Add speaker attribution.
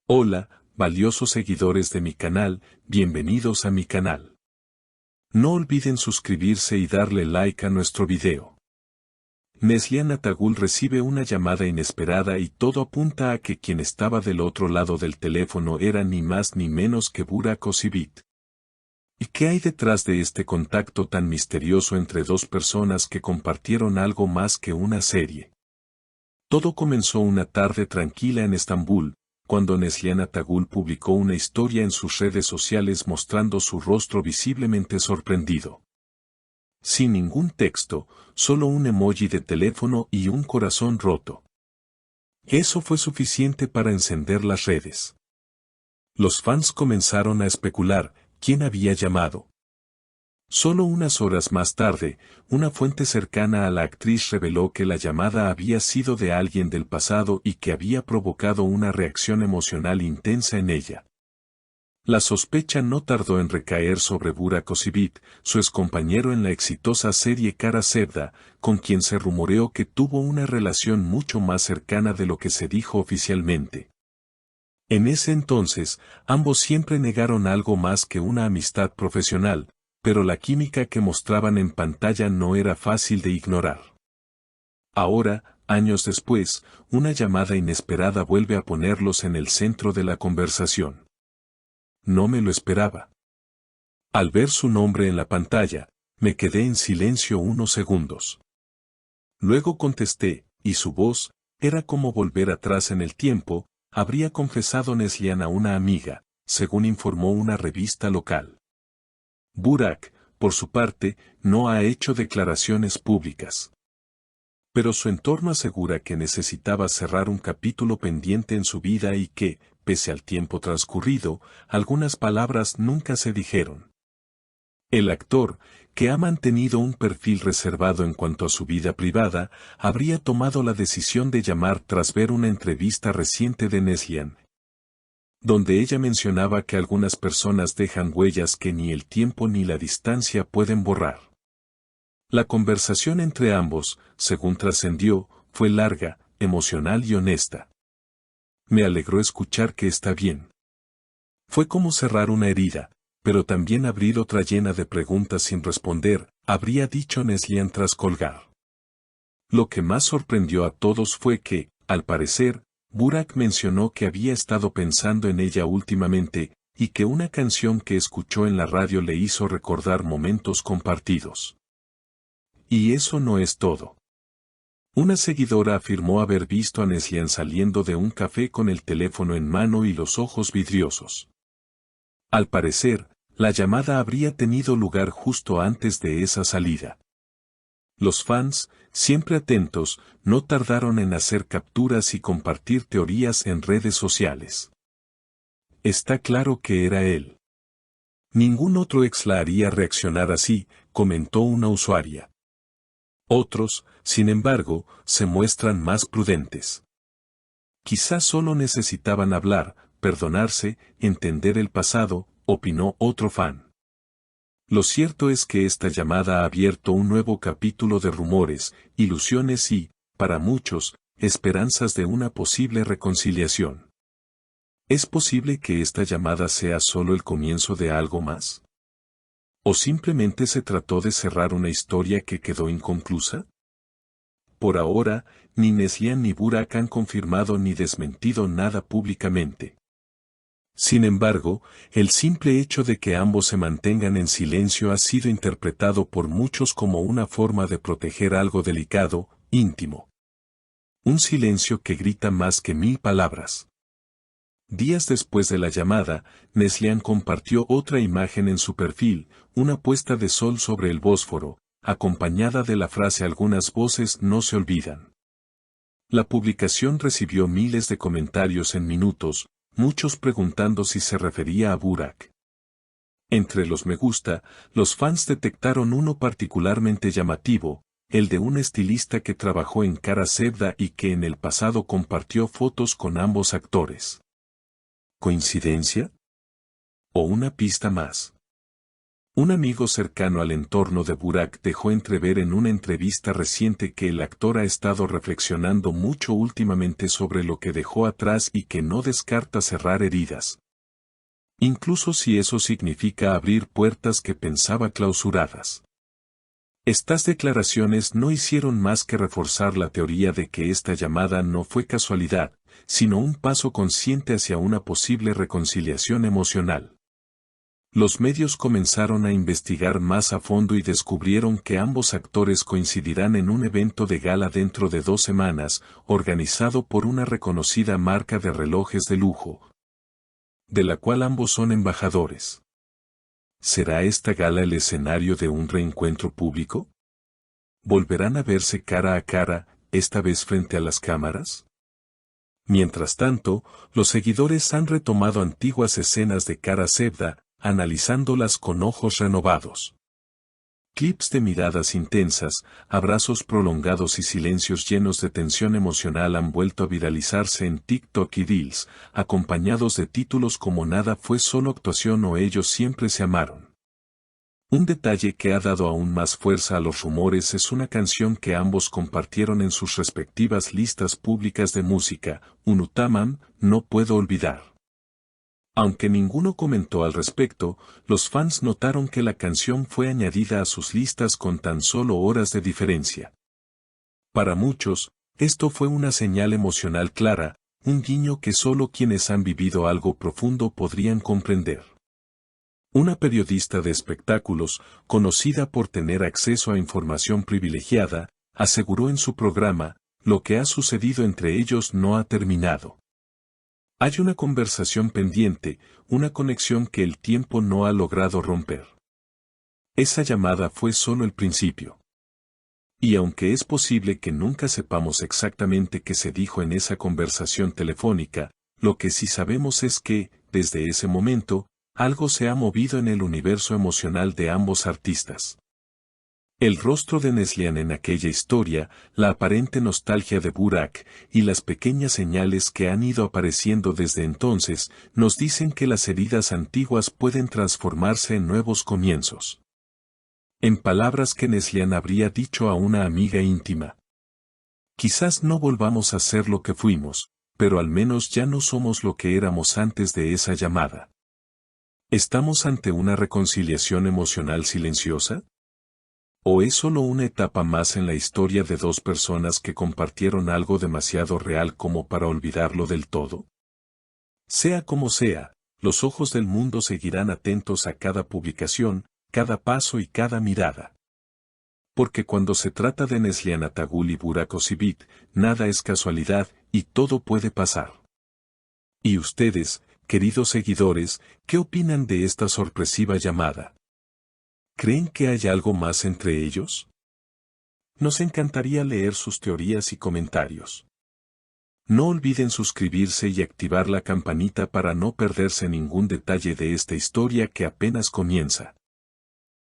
Speaker 1: Hola, valiosos seguidores de mi canal, bienvenidos a mi canal. No olviden suscribirse y darle like a nuestro video. Neslihan Atagul recibe una llamada inesperada y todo apunta a que quien estaba del otro lado del teléfono era ni más ni menos que Burak Özçivit. ¿Y qué hay detrás de este contacto tan misterioso entre dos personas que compartieron algo más que una serie? Todo comenzó una tarde tranquila en Estambul, cuando Neslihan Atagul publicó una historia en sus redes sociales mostrando su rostro visiblemente sorprendido. Sin ningún texto, solo un emoji de teléfono y un corazón roto. Eso fue suficiente para encender las redes. Los fans comenzaron a especular quién había llamado. Solo unas horas más tarde, una fuente cercana a la actriz reveló que la llamada había sido de alguien del pasado y que había provocado una reacción emocional intensa en ella. La sospecha no tardó en recaer sobre Burak Özçivit, su excompañero en la exitosa serie Kara Sevda, con quien se rumoreó que tuvo una relación mucho más cercana de lo que se dijo oficialmente. En ese entonces, ambos siempre negaron algo más que una amistad profesional, pero la química que mostraban en pantalla no era fácil de ignorar. Ahora, años después, una llamada inesperada vuelve a ponerlos en el centro de la conversación. No me lo esperaba. Al ver su nombre en la pantalla, me quedé en silencio unos segundos. Luego contesté, y su voz, era como volver atrás en el tiempo, habría confesado Neslihan a una amiga, según informó una revista local. Burak, por su parte, no ha hecho declaraciones públicas. Pero su entorno asegura que necesitaba cerrar un capítulo pendiente en su vida y que, pese al tiempo transcurrido, algunas palabras nunca se dijeron. El actor, que ha mantenido un perfil reservado en cuanto a su vida privada, habría tomado la decisión de llamar tras ver una entrevista reciente de Neslihan, donde ella mencionaba que algunas personas dejan huellas que ni el tiempo ni la distancia pueden borrar. La conversación entre ambos, según trascendió, fue larga, emocional y honesta. Me alegró escuchar que está bien. Fue como cerrar una herida, pero también abrir otra llena de preguntas sin responder, habría dicho Neslihan tras colgar. Lo que más sorprendió a todos fue que, al parecer, Burak mencionó que había estado pensando en ella últimamente, y que una canción que escuchó en la radio le hizo recordar momentos compartidos. Y eso no es todo. Una seguidora afirmó haber visto a Neslihan saliendo de un café con el teléfono en mano y los ojos vidriosos. Al parecer, la llamada habría tenido lugar justo antes de esa salida. Los fans, siempre atentos, no tardaron en hacer capturas y compartir teorías en redes sociales. Está claro que era él. Ningún otro ex la haría reaccionar así, comentó una usuaria. Otros, sin embargo, se muestran más prudentes. Quizás solo necesitaban hablar, perdonarse, entender el pasado, opinó otro fan. Lo cierto es que esta llamada ha abierto un nuevo capítulo de rumores, ilusiones y, para muchos, esperanzas de una posible reconciliación. ¿Es posible que esta llamada sea solo el comienzo de algo más? ¿O simplemente se trató de cerrar una historia que quedó inconclusa? Por ahora, ni Neslihan ni Burak han confirmado ni desmentido nada públicamente. Sin embargo, el simple hecho de que ambos se mantengan en silencio ha sido interpretado por muchos como una forma de proteger algo delicado, íntimo. Un silencio que grita más que 1000 palabras. Días después de la llamada, Neslihan compartió otra imagen en su perfil, una puesta de sol sobre el Bósforo, acompañada de la frase "Algunas voces no se olvidan". La publicación recibió miles de comentarios en minutos, muchos preguntando si se refería a Burak. Entre los me gusta, los fans detectaron uno particularmente llamativo, el de un estilista que trabajó en Kara Sevda y que en el pasado compartió fotos con ambos actores. ¿Coincidencia? ¿O una pista más? Un amigo cercano al entorno de Burak dejó entrever en una entrevista reciente que el actor ha estado reflexionando mucho últimamente sobre lo que dejó atrás y que no descarta cerrar heridas. Incluso si eso significa abrir puertas que pensaba clausuradas. Estas declaraciones no hicieron más que reforzar la teoría de que esta llamada no fue casualidad, sino un paso consciente hacia una posible reconciliación emocional. Los medios comenzaron a investigar más a fondo y descubrieron que ambos actores coincidirán en un evento de gala dentro de 2 semanas, organizado por una reconocida marca de relojes de lujo, de la cual ambos son embajadores. ¿Será esta gala el escenario de un reencuentro público? ¿Volverán a verse cara a cara, esta vez frente a las cámaras? Mientras tanto, los seguidores han retomado antiguas escenas de Kara Sevda, analizándolas con ojos renovados. Clips de miradas intensas, abrazos prolongados y silencios llenos de tensión emocional han vuelto a viralizarse en TikTok y Reels, acompañados de títulos como Nada fue solo actuación o Ellos siempre se amaron. Un detalle que ha dado aún más fuerza a los rumores es una canción que ambos compartieron en sus respectivas listas públicas de música, Unutamam, No puedo olvidar. Aunque ninguno comentó al respecto, los fans notaron que la canción fue añadida a sus listas con tan solo horas de diferencia. Para muchos, esto fue una señal emocional clara, un guiño que solo quienes han vivido algo profundo podrían comprender. Una periodista de espectáculos, conocida por tener acceso a información privilegiada, aseguró en su programa, lo que ha sucedido entre ellos no ha terminado. Hay una conversación pendiente, una conexión que el tiempo no ha logrado romper. Esa llamada fue solo el principio. Y aunque es posible que nunca sepamos exactamente qué se dijo en esa conversación telefónica, lo que sí sabemos es que, desde ese momento, algo se ha movido en el universo emocional de ambos artistas. El rostro de Neslihan en aquella historia, la aparente nostalgia de Burak, y las pequeñas señales que han ido apareciendo desde entonces, nos dicen que las heridas antiguas pueden transformarse en nuevos comienzos. En palabras que Neslihan habría dicho a una amiga íntima. Quizás no volvamos a ser lo que fuimos, pero al menos ya no somos lo que éramos antes de esa llamada. ¿Estamos ante una reconciliación emocional silenciosa? ¿O es solo una etapa más en la historia de 2 personas que compartieron algo demasiado real como para olvidarlo del todo? Sea como sea, los ojos del mundo seguirán atentos a cada publicación, cada paso y cada mirada. Porque cuando se trata de Neslihan Atagul y Burak Özçivit, nada es casualidad y todo puede pasar. ¿Y ustedes, queridos seguidores, qué opinan de esta sorpresiva llamada? ¿Creen que hay algo más entre ellos? Nos encantaría leer sus teorías y comentarios. No olviden suscribirse y activar la campanita para no perderse ningún detalle de esta historia que apenas comienza.